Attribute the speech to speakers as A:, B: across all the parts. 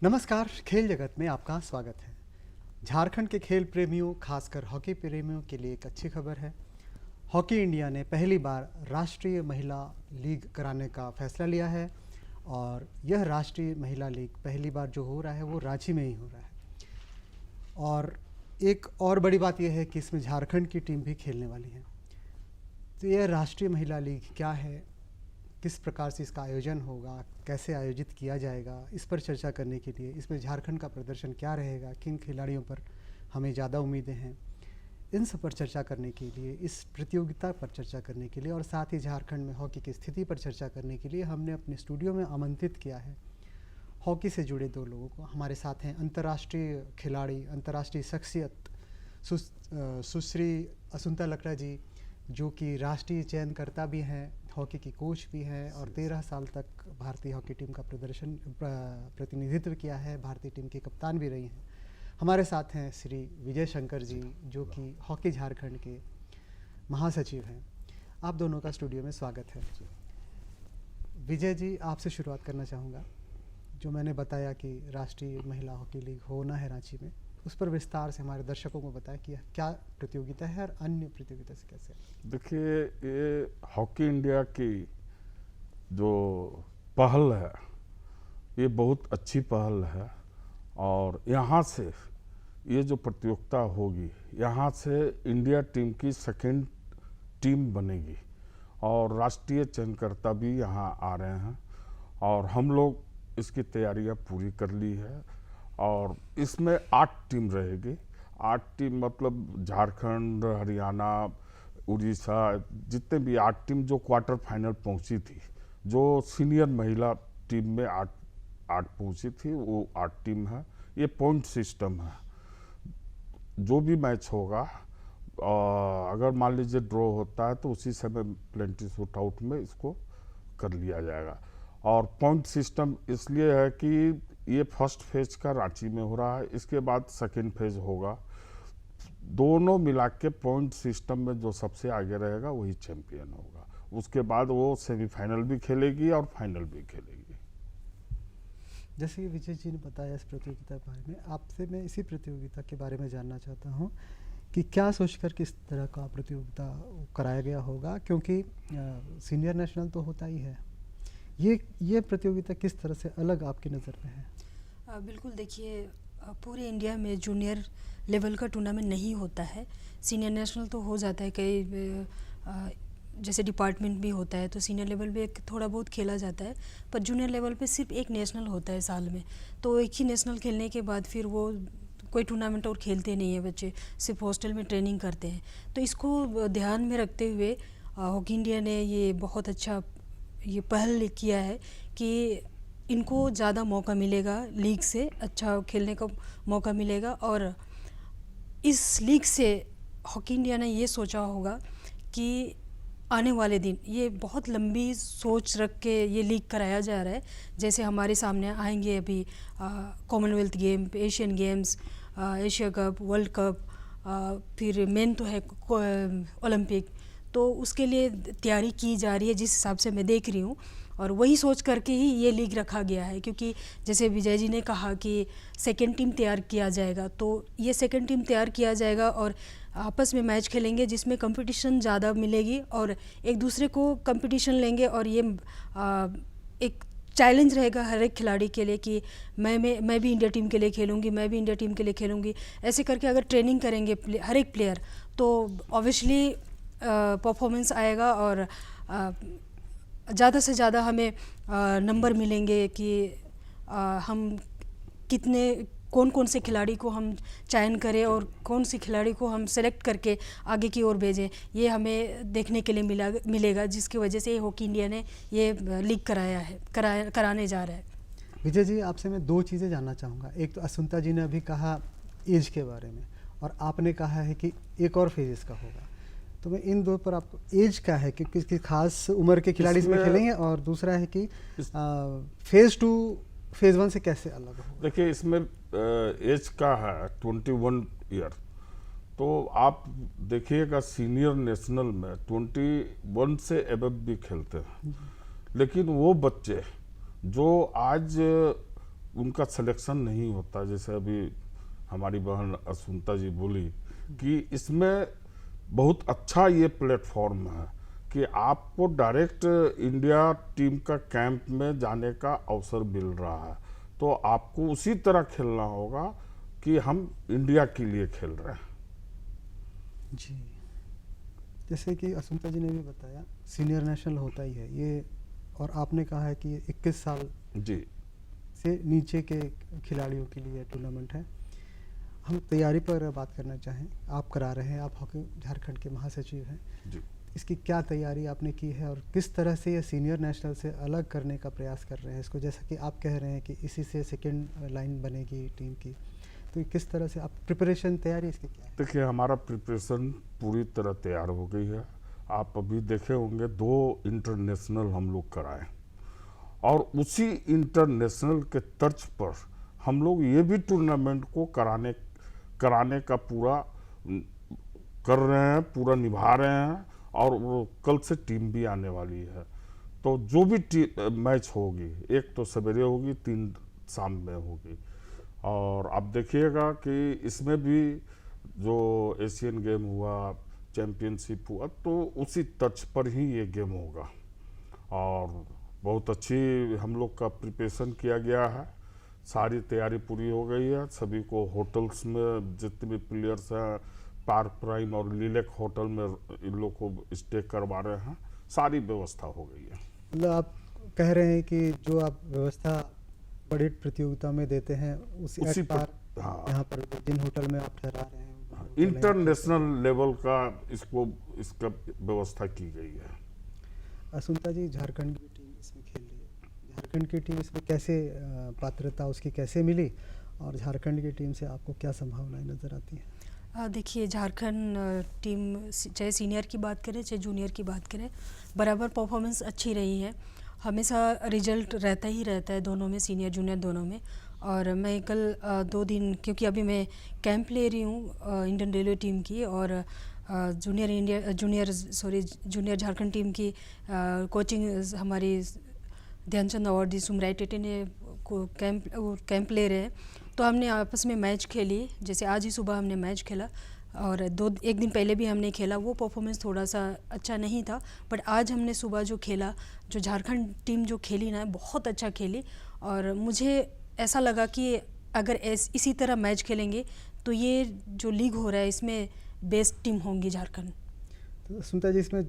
A: नमस्कार, खेल जगत में आपका स्वागत है। झारखंड के खेल प्रेमियों, खासकर हॉकी प्रेमियों के लिए एक अच्छी खबर है। हॉकी इंडिया ने पहली बार राष्ट्रीय महिला लीग कराने का फैसला लिया है और यह राष्ट्रीय महिला लीग पहली बार जो हो रहा है वो रांची में ही हो रहा है। और एक और बड़ी बात यह है कि इसमें झारखंड की टीम भी खेलने वाली है। तो यह राष्ट्रीय महिला लीग क्या है, किस प्रकार से इसका आयोजन होगा, कैसे आयोजित किया जाएगा, इस पर चर्चा करने के लिए, इसमें झारखंड का प्रदर्शन क्या रहेगा, किन खिलाड़ियों पर हमें ज़्यादा उम्मीदें हैं, इन सब पर चर्चा करने के लिए, इस प्रतियोगिता पर चर्चा करने के लिए और साथ ही झारखंड में हॉकी की स्थिति पर चर्चा करने के लिए हमने अपने स्टूडियो में आमंत्रित किया है हॉकी से जुड़े दो लोगों को। हमारे साथ हैं अंतर्राष्ट्रीय खिलाड़ी, अंतर्राष्ट्रीय शख्सियत सुश्री असुंता लकड़ा जी, जो कि राष्ट्रीय चयनकर्ता भी हैं, हॉकी की कोच भी हैं और 13 साल तक भारतीय हॉकी टीम का प्रतिनिधित्व किया है, भारतीय टीम की कप्तान भी रही हैं। हमारे साथ हैं श्री विजय शंकर जी, जो कि हॉकी झारखंड के महासचिव हैं। आप दोनों का स्टूडियो में स्वागत है। विजय जी, आपसे शुरुआत करना चाहूँगा। जो मैंने बताया कि राष्ट्रीय महिला हॉकी लीग होना है रांची में, उस पर विस्तार से हमारे दर्शकों को बताएं कि क्या प्रतियोगिता है और अन्य प्रतियोगिता से कैसे।
B: देखिए, ये हॉकी इंडिया की जो पहल है ये बहुत अच्छी पहल है और यहाँ से ये जो प्रतियोगिता होगी, यहाँ से इंडिया टीम की सेकंड टीम बनेगी और राष्ट्रीय चयनकर्ता भी यहाँ आ रहे हैं और हम लोग इसकी तैयारियाँ पूरी कर ली है और इसमें 8 टीम रहेगी। 8 टीम मतलब झारखंड, हरियाणा, उड़ीसा, जितने भी 8 टीम जो क्वार्टर फाइनल पहुंची थी, जो सीनियर महिला टीम में 8 पहुंची थी, वो 8 टीम है। ये पॉइंट सिस्टम है। जो भी मैच होगा, अगर मान लीजिए ड्रॉ होता है तो उसी समय प्लेंटी शूट आउट में इसको कर लिया जाएगा। और पॉइंट सिस्टम इसलिए है कि ये फर्स्ट फेज का रांची में हो रहा है, इसके बाद सेकेंड फेज होगा। दोनों मिला के पॉइंट सिस्टम में जो सबसे आगे रहेगा वही चैंपियन होगा। उसके बाद वो सेमीफाइनल भी खेलेगी और फाइनल भी खेलेगी।
A: जैसे कि विजय जी ने बताया इस प्रतियोगिता के बारे में, आपसे मैं इसी प्रतियोगिता के बारे में जानना चाहता हूँ कि क्या सोचकर किस तरह का प्रतियोगिता कराया गया होगा, क्योंकि सीनियर नेशनल तो होता ही है। ये प्रतियोगिता किस तरह से अलग आपकी नज़र में है?
C: बिल्कुल, देखिए, पूरे इंडिया में जूनियर लेवल का टूर्नामेंट नहीं होता है। सीनियर नेशनल तो हो जाता है, कई जैसे डिपार्टमेंट भी होता है तो सीनियर लेवल पे थोड़ा बहुत खेला जाता है, पर जूनियर लेवल पे सिर्फ एक नेशनल होता है साल में। तो एक ही नेशनल खेलने के बाद फिर वो कोई टूर्नामेंट और खेलते नहीं है बच्चे, सिर्फ हॉस्टल में ट्रेनिंग करते हैं। तो इसको ध्यान में रखते हुए हॉकी इंडिया ने ये बहुत अच्छा ये पहल किया है कि इनको ज़्यादा मौका मिलेगा, लीग से अच्छा खेलने का मौका मिलेगा। और इस लीग से हॉकी इंडिया ने ये सोचा होगा कि आने वाले दिन ये बहुत लंबी सोच रख के ये लीग कराया जा रहा है। जैसे हमारे सामने आएंगे अभी Commonwealth game, Asian games, Asia cup, world cup, फिर मेन तो है ओलंपिक। तो उसके लिए तैयारी की जा रही है जिस हिसाब से मैं देख रही हूँ, और वही सोच करके ही ये लीग रखा गया है। क्योंकि जैसे विजय जी ने कहा कि सेकंड टीम तैयार किया जाएगा, तो ये सेकंड टीम तैयार किया जाएगा और आपस में मैच खेलेंगे जिसमें कंपटीशन ज़्यादा मिलेगी और एक दूसरे को कंपटीशन लेंगे। और ये एक चैलेंज रहेगा हर एक खिलाड़ी के लिए कि मैं भी इंडिया टीम के लिए खेलूँगी, मैं भी इंडिया टीम के लिए खेलूँगी। ऐसे करके अगर ट्रेनिंग करेंगे हर एक प्लेयर, तो ऑब्वियसली परफॉर्मेंस आएगा और ज़्यादा से ज़्यादा हमें नंबर मिलेंगे कि हम कौन कौन से खिलाड़ी को हम चयन करें और कौन से खिलाड़ी को हम सेलेक्ट करके आगे की ओर भेजें, ये हमें देखने के लिए मिलेगा, जिसकी वजह से हॉकी इंडिया ने ये लीग कराने जा रहा है।
A: विजय जी, आपसे मैं 2 चीज़ें जानना चाहूँगा। एक तो असुंता जी ने अभी कहा एज के बारे में और आपने कहा है कि एक और फेज इसका होगा, तो मैं इन 2 पर आपको, एज क्या है कि किसी खास उम्र के खिलाड़ी इसमें खेलेंगे, और दूसरा है कि फेज़ 2 फेज़ 1 से कैसे अलग होगा?
B: देखिए, इसमें एज का है 21 ईयर, तो आप देखिएगा सीनियर नेशनल में 21 से एबव भी खेलते हैं। लेकिन वो बच्चे जो आज उनका सिलेक्शन नहीं होता। जैसे अभी हमारी बहन असुंता जी बोली कि इसमें बहुत अच्छा ये प्लेटफॉर्म है कि आपको डायरेक्ट इंडिया टीम का कैंप में जाने का अवसर मिल रहा है, तो आपको उसी तरह खेलना होगा कि हम इंडिया के लिए खेल रहे हैं।
A: जी, जैसे कि असुंता जी ने भी बताया सीनियर नेशनल होता ही है ये, और आपने कहा है कि ये 21 साल
B: जी
A: से नीचे के खिलाड़ियों के लिए टूर्नामेंट है। हम तैयारी पर बात करना चाहें, आप करा रहे हैं, आप हॉकी झारखंड के महासचिव हैं,
B: जी
A: इसकी क्या तैयारी आपने की है और किस तरह से ये सीनियर नेशनल से अलग करने का प्रयास कर रहे हैं इसको, जैसा कि आप कह रहे हैं कि इसी से सेकंड लाइन बनेगी टीम की, तो ये किस तरह से आप प्रिपरेशन तैयारी इसकी क्या है?
B: देखिए, हमारा प्रिपरेशन पूरी तरह तैयार हो गई है। आप अभी देखे होंगे 2 इंटरनेशनल हम लोग कराए, और उसी इंटरनेशनल के तर्ज पर हम लोग ये भी टूर्नामेंट को कराने का पूरा कर रहे हैं, पूरा निभा रहे हैं, और वो कल से टीम भी आने वाली है। तो जो भी मैच होगी, एक तो सवेरे होगी, 3 शाम में होगी, और आप देखिएगा कि इसमें भी जो एशियन गेम हुआ, चैंपियनशिप हुआ, तो उसी तर्ज पर ही ये गेम होगा। और बहुत अच्छी हम लोग का प्रिपरेशन किया गया है, सारी तैयारी पूरी हो गई है। सभी को होटल्स में जितने भी प्लेयर्स हैं, पार्क प्राइम और लिलेक होटल में इन लोग को स्टे करवा रहे हैं, सारी व्यवस्था हो गई है।
A: मतलब आप कह रहे हैं कि जो आप व्यवस्था बड़ी प्रतियोगिता में देते हैं उसी
B: उसी पर,
A: पर
B: हाँ,
A: यहाँ पर जिन होटल में आप ठहरा रहे हैं
B: इंटरनेशनल लेवल का इसका व्यवस्था की गई है।
A: असुंता जी, झारखंड की टीम इसमें खेल रही है, झारखंड की टीम इसमें कैसे पात्रता उसकी कैसे मिली और झारखंड की टीम से आपको क्या संभावनाएं नज़र आती हैं?
C: देखिए, झारखंड टीम चाहे सीनियर की बात करें चाहे जूनियर की बात करें, बराबर परफॉर्मेंस अच्छी रही है। हमेशा रिजल्ट रहता ही रहता है दोनों में, सीनियर जूनियर दोनों में। और मैं कल 2 दिन, क्योंकि अभी मैं कैंप ले रही हूँ इंडियन रेलवे टीम की, और जूनियर झारखंड टीम की कोचिंग हमारी ध्यानचंद अवार्डी सुमराय टेटे ने कैंप ले रहे हैं। तो हमने आपस में मैच खेली, जैसे आज ही सुबह हमने मैच खेला, और एक दिन पहले भी हमने खेला। वो परफॉर्मेंस थोड़ा सा अच्छा नहीं था, बट आज हमने सुबह जो खेला, जो झारखंड टीम जो खेली ना, बहुत अच्छा खेली। और मुझे ऐसा लगा कि अगर इसी तरह मैच खेलेंगे तो ये जो लीग हो रहा है इसमें बेस्ट टीम होंगी झारखंड।
A: तो सुनता जी, इसमें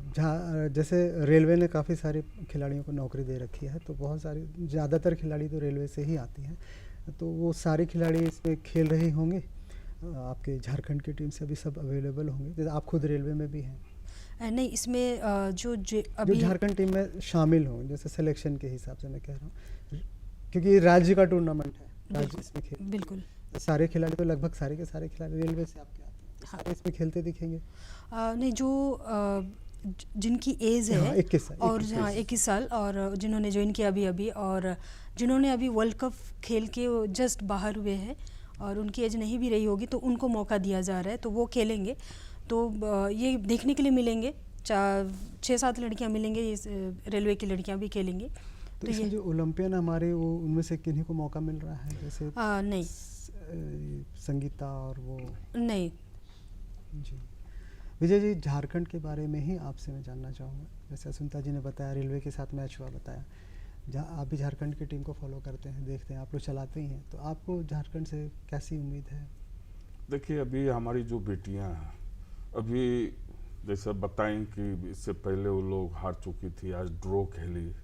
A: जैसे रेलवे ने काफ़ी सारे खिलाड़ियों को नौकरी दे रखी है, तो बहुत सारे ज़्यादातर खिलाड़ी तो रेलवे से ही आती हैं, तो वो सारे खिलाड़ी इसमें खेल रहे होंगे। आपके झारखंड की टीम से अभी सब अवेलेबल होंगे, जैसे आप खुद रेलवे में भी हैं?
C: नहीं, इसमें जो अभी
A: झारखंड टीम में शामिल हों, जैसे सिलेक्शन के हिसाब से मैं कह रहा हूँ, क्योंकि राज्य का टूर्नामेंट है, राज्य इसमें खेल,
C: बिल्कुल
A: सारे खिलाड़ी तो लगभग सारे के सारे खिलाड़ी रेलवे से आपके आते हैं, तो सारे इसमें खेलते दिखेंगे?
C: नहीं, जो जिनकी एज है,
A: हाँ, 21 साल,
C: और हाँ 21 साल, और जिन्होंने ज्वाइन किया अभी, और जिन्होंने अभी वर्ल्ड कप खेल के जस्ट बाहर हुए हैं और उनकी एज नहीं भी रही होगी, तो उनको मौका दिया जा रहा है, तो वो खेलेंगे। तो ये देखने के लिए मिलेंगे, 6-7 लड़कियां मिलेंगे, रेलवे की लड़कियां भी खेलेंगी।
A: तो इसमें जो ओलंपियन हमारे, वो उनमें से किन्हीं को मौका मिल रहा है, जैसे
C: नहीं,
A: संगीता और वो
C: नहीं।
A: जी, विजय जी, झारखंड के बारे में ही आपसे मैं जानना चाहूँगा। जैसे असुंता जी ने बताया रेलवे के साथ मैच हुआ, बताया आप भी झारखंड की टीम को फॉलो करते हैं, देखते हैं, आप लोग चलाते ही हैं, तो आपको झारखंड से कैसी उम्मीद है?
B: देखिए, अभी हमारी जो बेटियां हैं, अभी जैसे बताएं कि इससे पहले वो लोग हार चुकी थी, आज ड्रॉ खेली।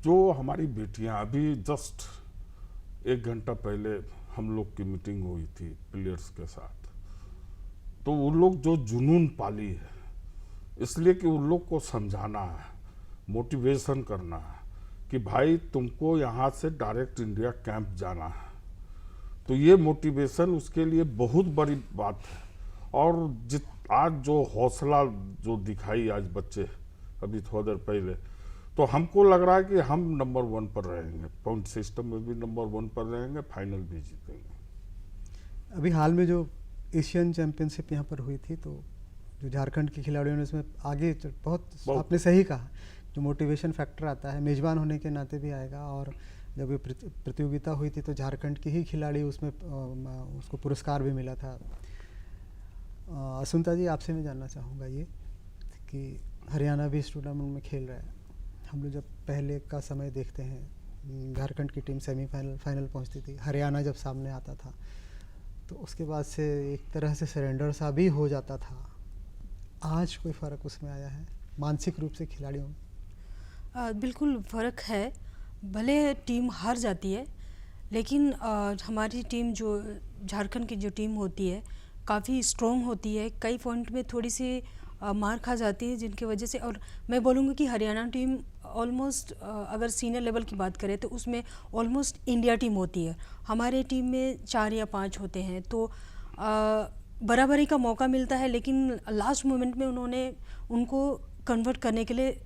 B: जो हमारी बेटियां, अभी जस्ट 1 घंटा पहले हम लोग की मीटिंग हुई थी प्लेयर्स के साथ, तो उन लोग जो जुनून पाली है, इसलिए कि उन लोग को समझाना है, मोटिवेशन करना है कि भाई तुमको यहाँ से डायरेक्ट इंडिया कैंप जाना है, तो ये मोटिवेशन उसके लिए बहुत बड़ी बात है। और आज जो हौसला जो दिखाई आज बच्चे अभी थोड़ा देर पहले, तो हमको लग रहा है कि हम नंबर 1 पर रहेंगे, पॉइंट सिस्टम में भी नंबर 1 पर रहेंगे, फाइनल भी जीतेंगे।
A: अभी हाल में जो एशियन चैंपियनशिप यहाँ पर हुई थी, तो जो झारखंड के खिलाड़ियों ने इसमें आगे बहुत आपने सही कहा, जो मोटिवेशन फैक्टर आता है, मेज़बान होने के नाते भी आएगा, और जब ये प्रतियोगिता हुई थी तो झारखंड की ही खिलाड़ी उसमें उसको पुरस्कार भी मिला था। असुंता जी, आपसे मैं जानना चाहूँगा ये कि हरियाणा भी इस टूर्नामेंट में खेल रहा है। हम लोग जब पहले का समय देखते हैं, झारखंड की टीम सेमीफाइनल फाइनल पहुंचती थी, हरियाणा जब सामने आता था तो उसके बाद से एक तरह से सरेंडर सा भी हो जाता था। आज कोई फ़र्क उसमें आया है मानसिक रूप से खिलाड़ियों में?
C: बिल्कुल फ़र्क है। भले टीम हार जाती है लेकिन हमारी टीम जो झारखंड की जो टीम होती है काफ़ी स्ट्रॉन्ग होती है। कई पॉइंट में थोड़ी सी मार खा जाती है जिनकी वजह से, और मैं बोलूँगी कि हरियाणा टीम ऑलमोस्ट अगर सीनियर लेवल की बात करें तो उसमें ऑलमोस्ट इंडिया टीम होती है। हमारे टीम में 4 या 5 होते हैं तो बराबरी का मौका मिलता है, लेकिन लास्ट मोमेंट में उनको कन्वर्ट करने के लिए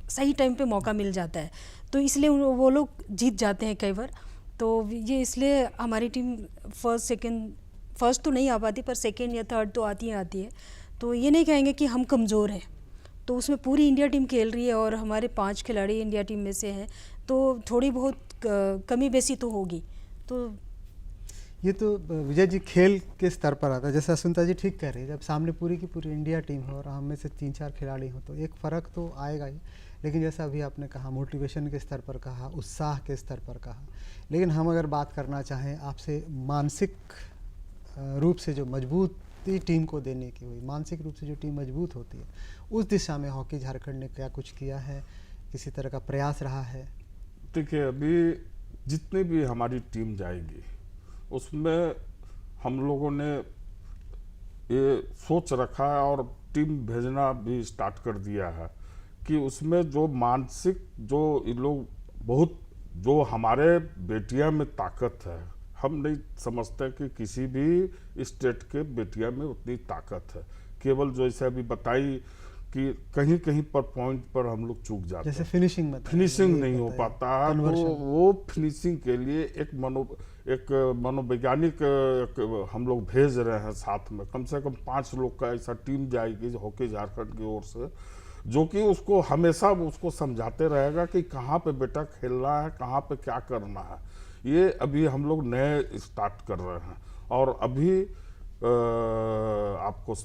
C: सही टाइम पे मौका मिल जाता है, तो इसलिए वो लोग जीत जाते हैं कई बार। तो ये इसलिए हमारी टीम फर्स्ट तो नहीं आ पाती पर सेकेंड या थर्ड तो आती है। तो ये नहीं कहेंगे कि हम कमज़ोर हैं, तो उसमें पूरी इंडिया टीम खेल रही है और हमारे 5 खिलाड़ी इंडिया टीम में से हैं, तो थोड़ी बहुत कमी बेसी तो होगी। तो
A: ये तो विजय जी खेल के स्तर पर आता है, जैसे असुंता जी ठीक कह रही है, जब सामने पूरी की पूरी इंडिया टीम हो और हम में से 3-4 खिलाड़ी हो तो एक फ़र्क तो आएगा ही। लेकिन जैसा अभी आपने कहा, मोटिवेशन के स्तर पर कहा, उत्साह के स्तर पर कहा, लेकिन हम अगर बात करना चाहें आपसे मानसिक रूप से जो मजबूती टीम को देने की हुई, मानसिक रूप से जो टीम मजबूत होती है, उस दिशा में हॉकी झारखंड ने क्या कुछ किया है, किसी तरह का प्रयास रहा है?
B: देखिए, अभी जितनी भी हमारी टीम जाएगी उसमें हम लोगों ने ये सोच रखा है और टीम भेजना भी स्टार्ट कर दिया है कि उसमें जो मानसिक जो इन लोग बहुत जो हमारे बेटिया में ताकत है, हम नहीं समझते कि किसी भी स्टेट के बेटिया में उतनी ताकत है। केवल जैसे अभी बताई कि कहीं कहीं पर पॉइंट पर हम लोग चूक जाते हैं,
A: जैसे फिनिशिंग
B: नहीं हो पाता है, तो वो फिनिशिंग के लिए एक मनोवैज्ञानिक हम लोग भेज रहे हैं साथ में। कम से कम 5 लोग का ऐसा टीम जाएगी हॉकी झारखंड की ओर से, जो कि उसको हमेशा उसको समझाते रहेगा कि कहाँ पे बेटा खेलना है, कहाँ पे क्या करना है। ये अभी हम लोग नए स्टार्ट कर रहे हैं और अभी आपको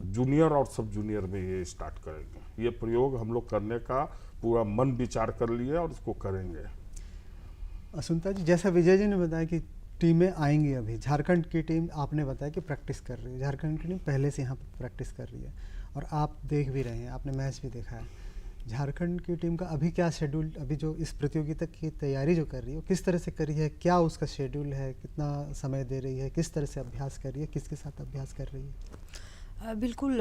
B: जूनियर और सब जूनियर में ये स्टार्ट करेंगे। ये प्रयोग हम लोग करने का पूरा मन विचार कर लिए और इसको करेंगे।
A: असुंता जी, जैसा विजय जी ने बताया कि टीमें आएंगी, अभी झारखंड की टीम आपने बताया कि प्रैक्टिस कर रही है, झारखंड की टीम पहले से यहाँ पर प्रैक्टिस कर रही है और आप देख भी रहे हैं, आपने मैच भी देखा है। झारखंड की टीम का अभी क्या शेड्यूल, अभी जो इस प्रतियोगिता की तैयारी जो कर रही है वो किस तरह से कर रही है, क्या उसका शेड्यूल है, कितना समय दे रही है, किस तरह से अभ्यास कर रही है, किसके साथ अभ्यास कर रही है?
C: बिल्कुल,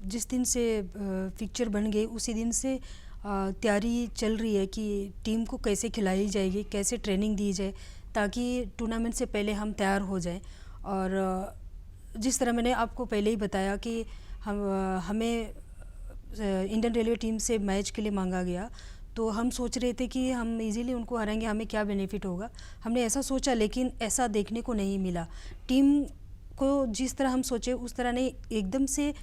C: जिस दिन से पिक्चर बन गई उसी दिन से तैयारी चल रही है कि टीम को कैसे खिलाई जाएगी, कैसे ट्रेनिंग दी जाए ताकि टूर्नामेंट से पहले हम तैयार हो जाएं। और जिस तरह मैंने आपको पहले ही बताया कि हमें इंडियन रेलवे टीम से मैच के लिए मांगा गया, तो हम सोच रहे थे कि हम इजीली उनको हराएंगे, हमें क्या बेनिफिट होगा, हमने ऐसा सोचा, लेकिन ऐसा देखने को नहीं मिला। टीम को जिस तरह हम सोचे उस तरह नहीं, एकदम से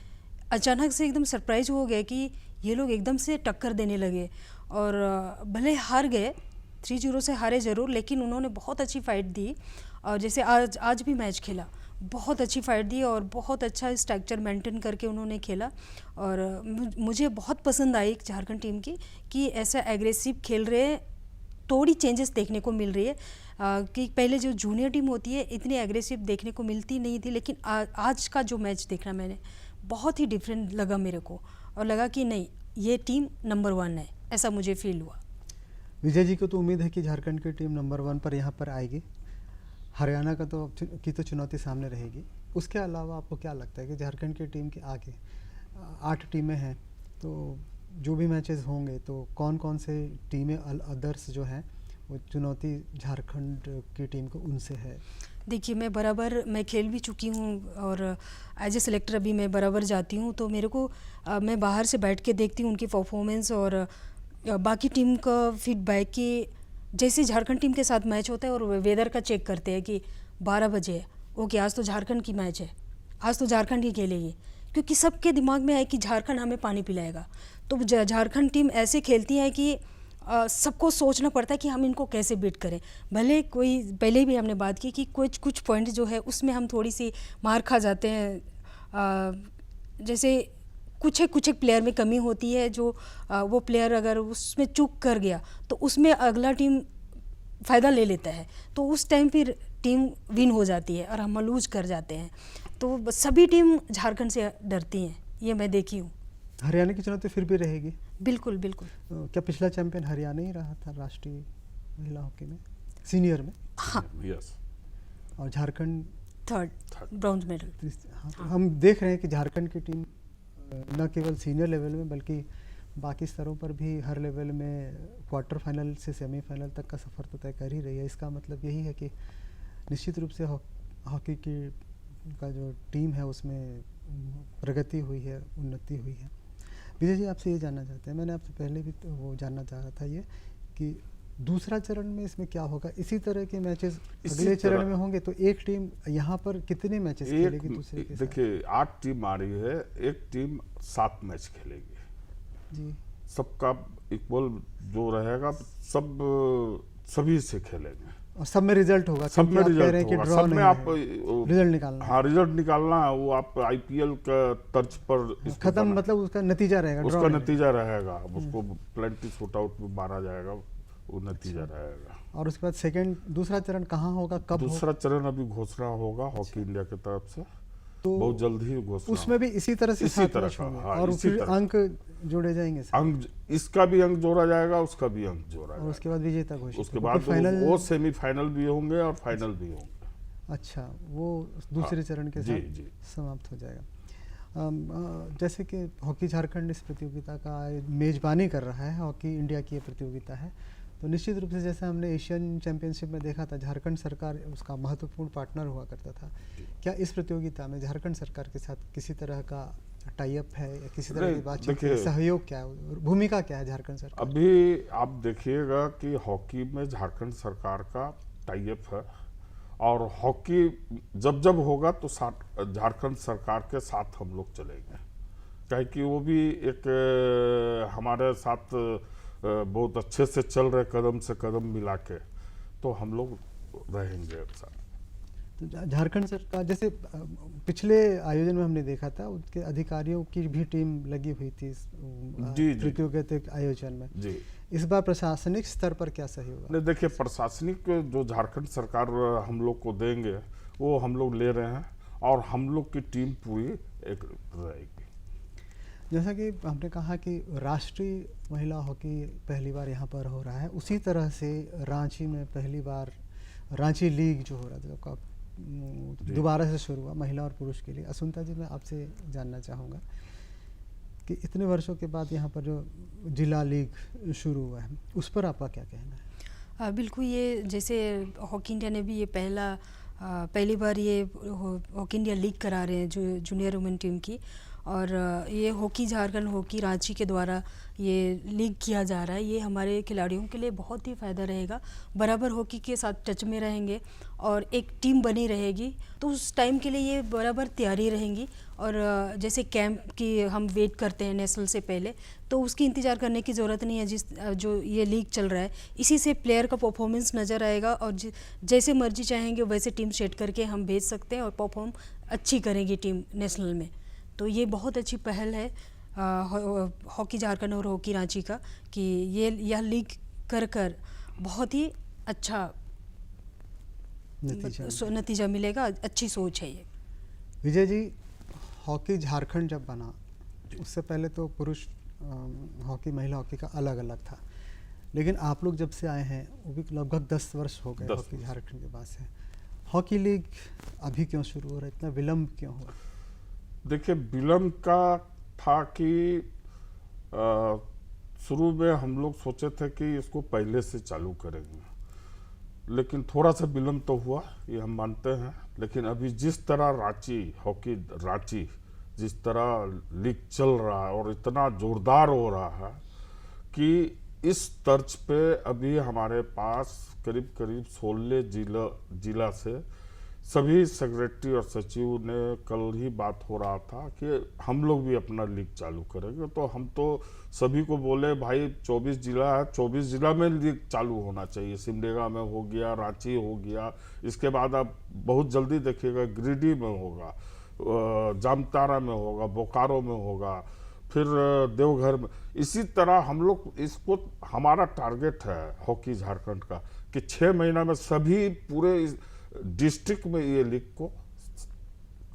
C: अचानक से एकदम सरप्राइज हो गया कि ये लोग एकदम से टक्कर देने लगे। और भले हार गए, 3-0 से हारे ज़रूर, लेकिन उन्होंने बहुत अच्छी फ़ाइट दी। और जैसे आज भी मैच खेला, बहुत अच्छी फ़ाइट दी और बहुत अच्छा स्ट्रक्चर मेंटेन करके उन्होंने खेला। और मुझे बहुत पसंद आई झारखंड टीम की कि ऐसा एग्रेसिव खेल रहे हैं। थोड़ी चेंजेस देखने को मिल रही है कि पहले जो जूनियर टीम होती है इतनी एग्रेसिव देखने को मिलती नहीं थी, लेकिन आज का जो मैच देखना मैंने बहुत ही डिफरेंट लगा मेरे को, और लगा कि नहीं, ये टीम नंबर 1 है, ऐसा मुझे फील हुआ।
A: विजय जी को तो उम्मीद है कि झारखंड की टीम नंबर 1 पर यहाँ पर आएगी, हरियाणा का तो चुनौती सामने रहेगी। उसके अलावा आपको क्या लगता है कि झारखंड की टीम के आगे 8 टीमें हैं, तो जो भी मैचेस होंगे तो कौन कौन से टीमें अदर्स जो हैं वो चुनौती झारखंड की टीम को उनसे है?
C: देखिए, मैं खेल भी चुकी हूँ और एज ए सेलेक्टर अभी मैं बराबर जाती हूँ, तो मेरे को मैं बाहर से बैठ के देखती हूँ उनकी परफॉर्मेंस और बाकी टीम का फीडबैक कि जैसे झारखंड टीम के साथ मैच होता है और वेदर का चेक करते हैं कि 12 बजे है, ओके आज तो झारखंड की मैच है, आज तो झारखंड ही खेलेगी, क्योंकि सबके दिमाग में है कि झारखंड हमें पानी पिलाएगा। तो झारखंड टीम ऐसे खेलती है कि सबको सोचना पड़ता है कि हम इनको कैसे बीट करें। भले कोई, पहले भी हमने बात की कि कुछ पॉइंट जो है उसमें हम थोड़ी सी मार खा जाते हैं। जैसे कुछ एक प्लेयर में कमी होती है, जो वो प्लेयर अगर उसमें चूक कर गया तो उसमें अगला टीम फ़ायदा ले लेता है, तो उस टाइम फिर टीम विन हो जाती है और हम लूज कर जाते हैं। तो सभी टीम झारखंड से डरती हैं, ये मैं देखी हूँ।
A: हरियाणा की चुनौती फिर भी रहेगी।
C: बिल्कुल बिल्कुल।
A: क्या पिछला चैंपियन हरियाणा ही रहा था राष्ट्रीय महिला हॉकी में, सीनियर में?
C: हाँ,
B: यस।
A: और झारखंड
C: थर्ड ब्रॉन्ज मेडल।
A: हाँ, तो हम देख रहे हैं कि झारखंड की टीम न केवल सीनियर लेवल में बल्कि बाकी स्तरों पर भी हर लेवल में क्वार्टर फाइनल से सेमीफाइनल तक का सफ़र तो तय कर ही रही है। इसका मतलब यही है कि निश्चित रूप से हॉकी की का जो टीम है उसमें प्रगति हुई है, उन्नति हुई है। विजय जी, आपसे ये जानना चाहते हैं, मैंने आपसे पहले भी तो वो जानना चाह रहा था ये कि दूसरा चरण में इसमें क्या होगा? इसी तरह के मैचेस अगले चरण में होंगे, तो एक टीम यहाँ पर कितने मैचेस खेलेगी दूसरे के साथ?
B: देखिए 8 टीम आ रही है, एक टीम 7 मैच खेलेगी
A: जी।
B: सबका इक्वल जो रहेगा, सभी से खेलेंगे
A: और सब में रिजल्ट होगा,
B: सब में रिजल्ट होगा, सब में आप
A: रिजल्ट निकालना।
B: हाँ, रिजल्ट निकालना है, वो आप आईपीएल का तर्ज पर
A: खत्म, मतलब उसका नतीजा रहेगा,
B: उसका नतीजा रहेगा, उसको प्लेंटी शूट आउट में मारा जाएगा, वो नतीजा रहेगा।
A: और उसके बाद दूसरा चरण कहाँ होगा, कब
B: दूसरा चरण अभी घोषणा होगा हॉकी इंडिया की तरफ से,
A: तो
B: बहुत जल्द ही घोषणा।
A: उसमें भी इसी तरह से
B: इसी तरह का, हाँ,
A: और फिर अंक जोड़े जाएंगे,
B: अंक, इसका भी अंक जोड़ा जाएगा, उसका भी अंक जोड़ा जाएगा,
A: और उसके बाद विजेता घोषित।
B: उसके बाद फाइनल, वो सेमीफाइनल भी होंगे और फाइनल भी होंगे।
A: अच्छा, वो दूसरे चरण के साथ समाप्त हो जाएगा। जैसे कि हॉकी झारखंड इस प्रतियोगिता का मेजबानी कर रहा है, हॉकी इंडिया की ये प्रतियोगिता है, तो निश्चित रूप से जैसे हमने एशियन चैंपियनशिप में देखा था, झारखंड सरकार उसका महत्वपूर्ण पार्टनर हुआ करता था। क्या इस प्रतियोगिता में झारखंड सरकार के साथ किसी तरह का टाई अप है या किसी तरह की बातचीत, सहयोग क्या है, भूमिका क्या है झारखंड सरकार?
B: अभी आप देखिएगा कि हॉकी में झारखंड सरकार का टाई अप है, और हॉकी जब होगा तो झारखंड सरकार के साथ हम लोग चलेंगे, क्या कि वो भी एक हमारे साथ बहुत अच्छे से चल रहे, कदम से कदम मिला के, तो हम लोग रहेंगे साथ।
A: तो झारखंड सरकार, जैसे पिछले आयोजन में हमने देखा था, उसके अधिकारियों की भी टीम लगी हुई थी प्रतियोगिता आयोजन में।
B: जी।
A: इस बार प्रशासनिक स्तर पर क्या सहयोग?
B: नहीं, देखिए प्रशासनिक जो झारखंड सरकार हम लोग को देंगे वो हम लोग ले रहे हैं, और हम लोग की टीम पूरी एक रहेगी।
A: जैसा कि हमने कहा कि राष्ट्रीय महिला हॉकी पहली बार यहाँ पर हो रहा है, उसी तरह से रांची में पहली बार रांची लीग जो हो रहा था, दोबारा से शुरू हुआ महिला और पुरुष के लिए। असुंता जी, मैं आपसे जानना चाहूँगा कि इतने वर्षों के बाद यहाँ पर जो जिला लीग शुरू हुआ है, उस पर आपका क्या कहना है?
C: बिल्कुल, ये जैसे हॉकी इंडिया ने भी ये पहली बार ये हॉकी इंडिया लीग करा रहे हैं जो जूनियर वुमेन टीम की, और ये हॉकी झारखंड, हॉकी रांची के द्वारा ये लीग किया जा रहा है। ये हमारे खिलाड़ियों के लिए बहुत ही फ़ायदा रहेगा, बराबर हॉकी के साथ टच में रहेंगे और एक टीम बनी रहेगी, तो उस टाइम के लिए ये बराबर तैयारी रहेंगी। और जैसे कैंप की हम वेट करते हैं नेशनल से पहले, तो उसकी इंतज़ार करने की ज़रूरत नहीं है। जो ये लीग चल रहा है, इसी से प्लेयर का परफॉर्मेंस नज़र आएगा, और जैसे मर्जी चाहेंगे वैसे टीम सेट करके हम भेज सकते हैं, और परफॉर्म अच्छी करेगी टीम नेशनल में। तो ये बहुत अच्छी पहल है हॉकी झारखंड और हॉकी रांची का, कि यह लीग कर बहुत ही अच्छा नतीजा मिलेगा, अच्छी सोच है ये।
A: विजय जी, हॉकी झारखंड जब बना, उससे पहले तो पुरुष हॉकी, महिला हॉकी का अलग अलग था, लेकिन आप लोग जब से आए हैं, वो भी लगभग 10 वर्ष हो गए हॉकी झारखंड के पास है। हॉकी लीग अभी क्यों शुरू हो रहा है, इतना विलम्ब क्यों हो रहा है?
B: देखिए, विलम्ब का था कि शुरू में हम लोग सोचे थे कि इसको पहले से चालू करेंगे, लेकिन थोड़ा सा विलम्ब तो हुआ, ये हम मानते हैं। लेकिन अभी जिस तरह हॉकी रांची जिस तरह लीग चल रहा है और इतना जोरदार हो रहा है कि इस तर्ज पे अभी हमारे पास करीब 16 जिला से सभी सेक्रेटरी और सचिव ने कल ही बात हो रहा था कि हम लोग भी अपना लीग चालू करेंगे। तो हम तो सभी को बोले भाई 24 जिला है, 24 जिला में लीग चालू होना चाहिए। सिमडेगा में हो गया, रांची हो गया, इसके बाद आप बहुत जल्दी देखिएगा गिरिडीह में होगा, जामताड़ा में होगा, बोकारो में होगा, फिर देवघर में। इसी तरह हम लोग इसको, हमारा टारगेट है हॉकी झारखंड का कि 6 महीना में सभी पूरे डिस्ट्रिक्ट में ये लीग को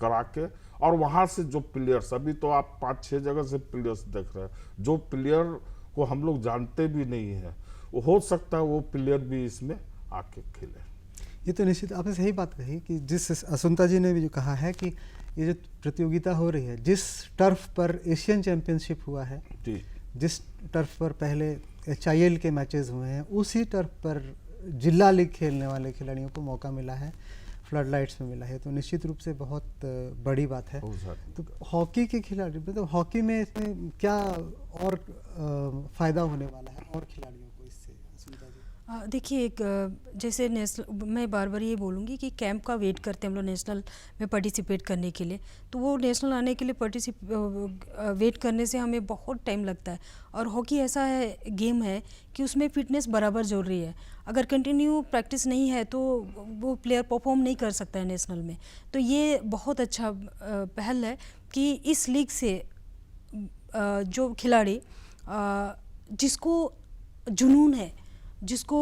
B: करा के, और वहां से जो प्लेयर्स, अभी तो आप 5-6 जगह से प्लेयर्स देख रहे हैं, जो प्लेयर को हम लोग जानते भी नहीं है, वो हो सकता है वो प्लेयर भी इसमें आके खेले।
A: ये तो निश्चित आपने सही बात कही कि जिस असुंता जी ने भी जो कहा है कि ये जो प्रतियोगिता हो रही है, जिस टर्फ पर एशियन चैंपियनशिप हुआ है
B: जी,
A: जिस टर्फ पर पहले HIL के मैचेस हुए हैं, उसी टर्फ पर जिला लीग खेलने वाले खिलाड़ियों को मौका मिला है, फ्लड लाइट्स में मिला है, तो निश्चित रूप से बहुत बड़ी बात है। तो हॉकी के खिलाड़ी, मतलब हॉकी में इसमें क्या और फ़ायदा होने वाला है और खिलाड़ियों को इससे, सुनीता जी?
C: देखिए, एक जैसे नेशनल, मैं बार बार ये बोलूँगी कि कैंप का वेट करते हैं हम लोग नेशनल में पार्टिसिपेट करने के लिए, तो वो नेशनल आने के लिए वेट करने से हमें बहुत टाइम लगता है। और हॉकी ऐसा है, गेम है कि उसमें फिटनेस बराबर ज़रूरी है। अगर कंटिन्यू प्रैक्टिस नहीं है तो वो प्लेयर परफॉर्म नहीं कर सकता है नेशनल में। तो ये बहुत अच्छा पहल है कि इस लीग से जो खिलाड़ी जिसको जुनून है, जिसको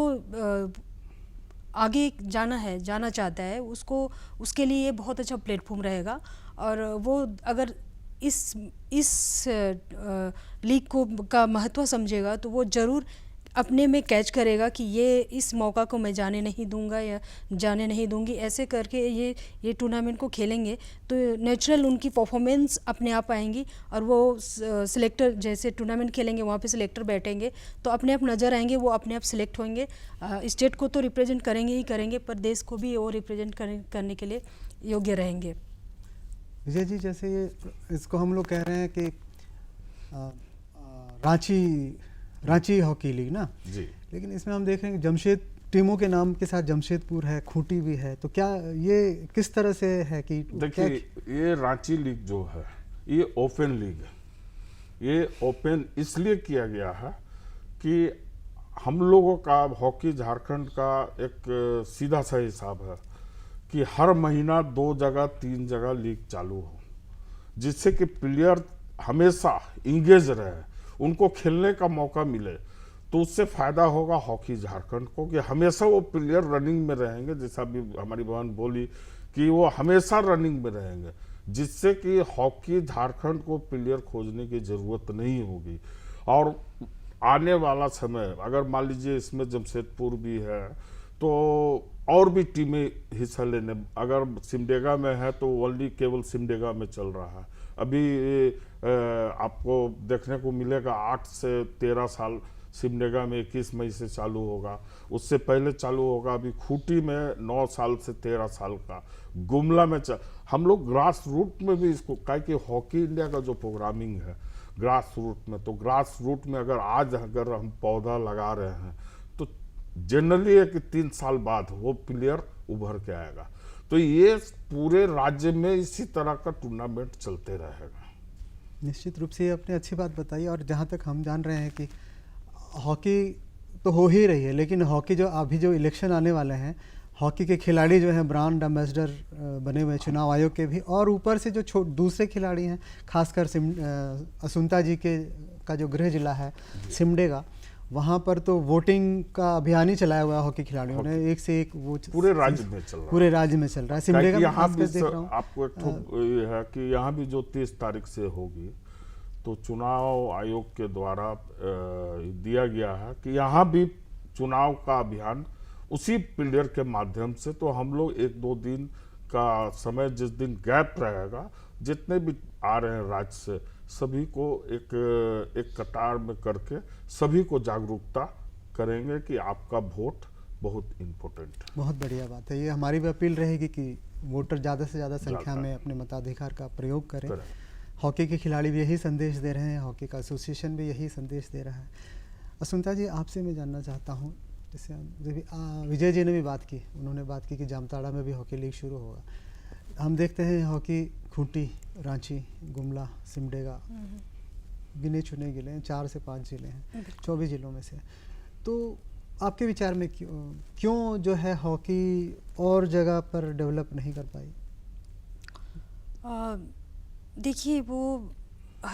C: आगे जाना चाहता है, उसको, उसके लिए ये बहुत अच्छा प्लेटफॉर्म रहेगा। और वो अगर इस लीग को का महत्व समझेगा तो वो ज़रूर अपने में कैच करेगा कि ये इस मौका को मैं जाने नहीं दूंगा या जाने नहीं दूंगी। ऐसे करके ये टूर्नामेंट को खेलेंगे तो नेचुरल उनकी परफॉर्मेंस अपने आप आएंगी, और वो सिलेक्टर, जैसे टूर्नामेंट खेलेंगे वहाँ पे सिलेक्टर बैठेंगे तो अपने आप नज़र आएंगे, वो अपने आप सिलेक्ट होंगे। स्टेट को तो रिप्रेजेंट करेंगे ही करेंगे, पर देश को भी वो रिप्रेजेंट करने के लिए योग्य रहेंगे।
A: विजय जी, जैसे ये इसको हम लोग कह रहे हैं कि रांची हॉकी लीग ना
B: जी,
A: लेकिन इसमें हम देख रहे हैं कि जमशेद टीमों के नाम के साथ जमशेदपुर है, खूंटी भी है, तो क्या ये किस तरह से है कि
B: देखिए ये रांची लीग जो है ये ओपन लीग है। ये ओपन इसलिए किया गया है कि हम लोगों का हॉकी झारखंड का एक सीधा सा हिसाब है कि हर महीना 2 जगह 3 जगह लीग चालू हो, जिससे कि प्लेयर हमेशा इंगेज रहे, उनको खेलने का मौका मिले। तो उससे फायदा होगा हॉकी झारखंड को कि हमेशा वो प्लेयर रनिंग में रहेंगे, जैसा भी हमारी बहन बोली कि वो हमेशा रनिंग में रहेंगे, जिससे कि हॉकी झारखंड को प्लेयर खोजने की जरूरत नहीं होगी। और आने वाला समय अगर मान लीजिए इसमें जमशेदपुर भी है तो और भी टीमें हिस्सा लेने, अगर सिमडेगा में है तो ओनली केवल सिमडेगा में चल रहा है। अभी आपको देखने को मिलेगा 8 से 13 साल सिमडेगा में 21 मई से चालू होगा, उससे पहले चालू होगा अभी खूंटी में 9 साल से 13 साल का, गुमला में हम लोग ग्रास रूट में भी इसको, क्या कि हॉकी इंडिया का जो प्रोग्रामिंग है ग्रास रूट में, तो ग्रास रूट में अगर हम पौधा लगा रहे हैं तो जनरली है कि 3 साल बाद वो प्लेयर उभर के आएगा। तो ये पूरे राज्य में इसी तरह का टूर्नामेंट चलते रहेगा।
A: निश्चित रूप से ये आपने अच्छी बात बताई। और जहाँ तक हम जान रहे हैं कि हॉकी तो हो ही रही है, लेकिन हॉकी जो अभी जो इलेक्शन आने वाले हैं, हॉकी के खिलाड़ी जो हैं ब्रांड एम्बेसडर बने हुए चुनाव आयोग के भी, और ऊपर से जो दूसरे खिलाड़ी हैं, खासकर असुंता जी का जो गृह जिला है सिमडेगा, वहाँ पर तो वोटिंग का अभियान ही चलाया हुआ है हॉकी खिलाड़ियों ने, एक से एक वो
B: पूरे राज्य में चल रहा है।
A: पूरे राज्य में चल रहा है। सिमडेगा
B: यहाँ
A: में
B: भी
A: देख रहा हूँ
B: आपको एक ये है कि यहाँ भी जो 30 तारीख से होगी तो चुनाव आयोग के द्वारा दिया गया है कि यहाँ भी चुनाव का अभियान उसी प्लेयर के माध्यम से, तो हम लोग 1-2 दिन का समय, जिस दिन गैप रहेगा, जितने भी आ रहे हैं राज्य से, सभी को एक कतार में करके सभी को जागरूकता करेंगे कि आपका वोट बहुत इम्पोर्टेंट है।
A: बहुत बढ़िया बात है। ये हमारी भी अपील रहेगी कि वोटर ज़्यादा से ज़्यादा संख्या में अपने मताधिकार का प्रयोग करें। हॉकी के खिलाड़ी भी यही संदेश दे रहे हैं, हॉकी का एसोसिएशन भी यही संदेश दे रहा है। असुंता जी, आपसे मैं जानना चाहता हूँ, जैसे विजय जी ने भी बात की, उन्होंने बात की कि जामताड़ा में भी हॉकी लीग शुरू होगा। हम देखते हैं हॉकी खूंटी, रांची, गुमला, सिमडेगा गिने चुने जिले हैं, 4 से 5 जिले हैं 24 जिलों में से। तो आपके विचार में क्यों जो है हॉकी और जगह पर डेवलप नहीं कर पाई?
C: देखिए वो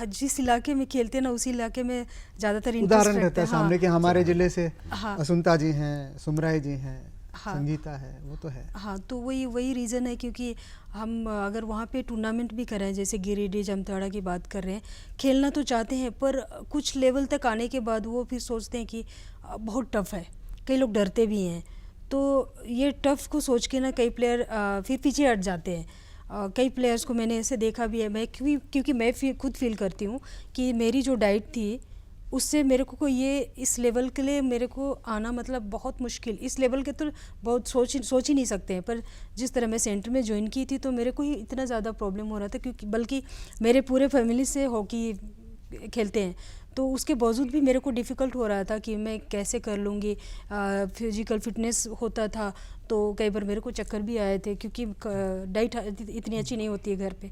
C: जिस इलाके में खेलते हैं ना उसी इलाके में ज़्यादातर इंटरेस्ट
A: उदाहरण
C: रखते
A: रहता है
C: हैं।
A: सामने कि हमारे जिले से
C: हाँ।
A: असुंता जी हैं, सुमराय जी हैं,
C: हाँ।
A: संगीता है, वो तो है।
C: हाँ, तो वही रीज़न है, क्योंकि हम अगर वहाँ पे टूर्नामेंट भी कर रहे हैं, जैसे गिरिडीह जामताड़ा की बात कर रहे हैं, खेलना तो चाहते हैं पर कुछ लेवल तक आने के बाद वो फिर सोचते हैं कि बहुत टफ़ है, कई लोग डरते भी हैं। तो ये टफ़ को सोच के ना कई प्लेयर फिर पीछे हट जाते हैं। कई प्लेयर्स को मैंने ऐसे देखा भी है, मैं क्योंकि मैं खुद फील करती हूँ कि मेरी जो डाइट थी उससे मेरे को ये इस लेवल के लिए मेरे को आना मतलब बहुत मुश्किल, इस लेवल के तो बहुत सोच ही नहीं सकते हैं। पर जिस तरह मैं सेंटर में ज्वाइन की थी तो मेरे को ही इतना ज़्यादा प्रॉब्लम हो रहा था, क्योंकि बल्कि मेरे पूरे फैमिली से हॉकी खेलते हैं, तो उसके बावजूद भी मेरे को डिफ़िकल्ट हो रहा था कि मैं कैसे कर लूँगी। फिजिकल फिटनेस होता था तो कई बार मेरे को चक्कर भी आए थे, क्योंकि डाइट इतनी अच्छी नहीं होती है घर पे।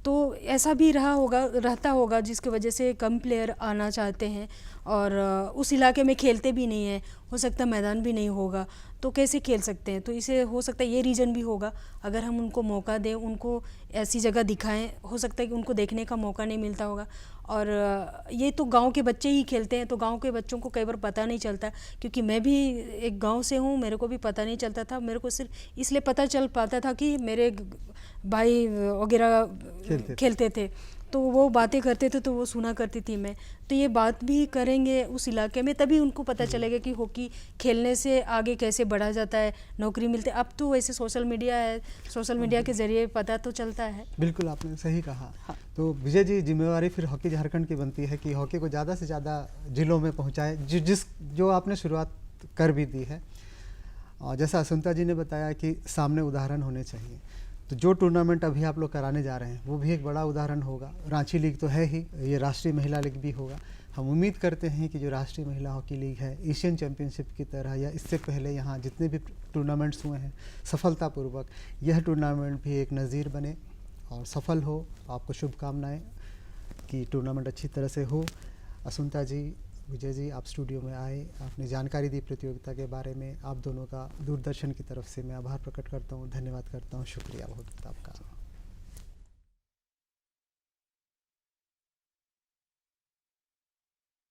C: तो ऐसा भी रहता होगा जिसकी वजह से कम प्लेयर आना चाहते हैं और उस इलाके में खेलते भी नहीं हैं, हो सकता है मैदान भी नहीं होगा तो कैसे खेल सकते हैं। तो इसे हो सकता है ये रीज़न भी होगा, अगर हम उनको मौका दें, उनको ऐसी जगह दिखाएं, हो सकता है कि उनको देखने का मौका नहीं मिलता होगा। और ये तो गांव के बच्चे ही खेलते हैं, तो गांव के बच्चों को कई बार पता नहीं चलता, क्योंकि मैं भी एक गांव से हूँ, मेरे को भी पता नहीं चलता था। मेरे को सिर्फ इसलिए पता चल पाता था कि मेरे भाई वगैरह खेलते थे, तो वो बातें करते थे तो वो सुना करती थी मैं। तो ये बात भी करेंगे उस इलाके में, तभी उनको पता चलेगा कि हॉकी खेलने से आगे कैसे बढ़ा जाता है, नौकरी मिलती है। अब तो वैसे सोशल मीडिया है, सोशल मीडिया के ज़रिए पता तो चलता है।
A: बिल्कुल, आपने सही कहा।
C: हाँ।
A: तो विजय जी, जिम्मेवारी फिर हॉकी झारखंड की बनती है कि हॉकी को ज़्यादा से ज़्यादा जिलों में पहुँचाए, जो आपने शुरुआत कर भी दी है। और जैसा असुंता जी ने बताया कि सामने उदाहरण होने चाहिए, तो जो टूर्नामेंट अभी आप लोग कराने जा रहे हैं वो भी एक बड़ा उदाहरण होगा। रांची लीग तो है ही, ये राष्ट्रीय महिला लीग भी होगा। हम उम्मीद करते हैं कि जो राष्ट्रीय महिला हॉकी लीग है, एशियन चैम्पियनशिप की तरह या इससे पहले यहाँ जितने भी टूर्नामेंट्स हुए हैं सफलतापूर्वक, यह टूर्नामेंट भी एक नज़ीर बने और सफल हो। आपको शुभकामनाएं कि टूर्नामेंट अच्छी तरह से हो। असुंता जी, विजय जी, आप स्टूडियो में आए, आपने जानकारी दी प्रतियोगिता के बारे में। आप दोनों का दूरदर्शन की तरफ से मैं आभार प्रकट करता हूँ, धन्यवाद करता हूँ, शुक्रिया बहुत आपका।